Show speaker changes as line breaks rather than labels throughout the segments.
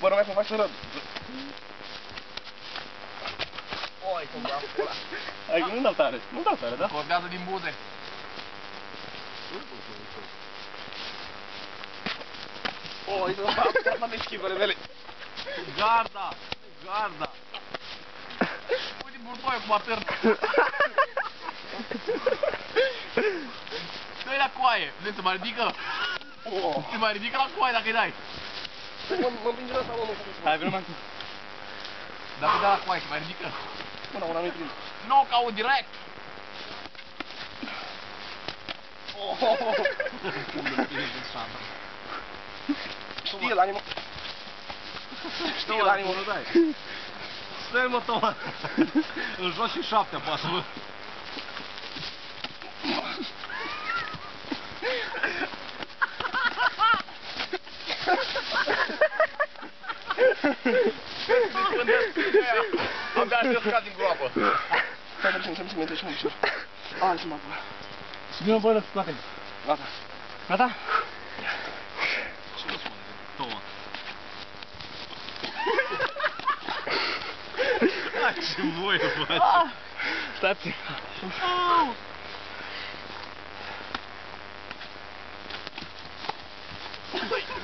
Bă, numai cum faci să răd. Oi, cum vreau pula.
Hai că nu dau tare, nu dau tare, da?
Vorbează din buze. Oi, să mă de schivele mele.
Garda! Garda!
Uite burtoiul cum atârnă. Dă-i la coaie, se mai ridică. Se mai ridică la coaie dacă-i dai. Mă împinge la asta, mă,
Hai, vină mai cu.
Dacă dai la coaie, se mai ridică.
Până una nu-i prind.
Knockout direct. Știe la animă. Știe la animă.
Stai, mă, Toma. Îl joc și 7 apasă, mă.
Abia aștept să cad din groapă.
Hai, să-mi trecem ușor. Hai, să mă apă. Să vină, bă, scoate. Gata. Gata?
Ce nu spune, Toma?
Hai, ce voie faci. Stai puțin.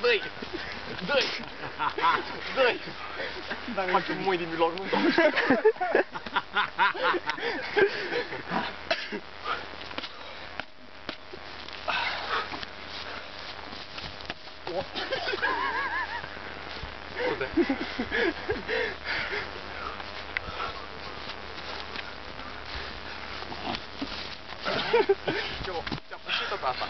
Dă-i! Dă-i! Dă-i! Fac un mui din mijloc, nu-mi dau. Uite. Ce-o? Ți-a pășit tot asta.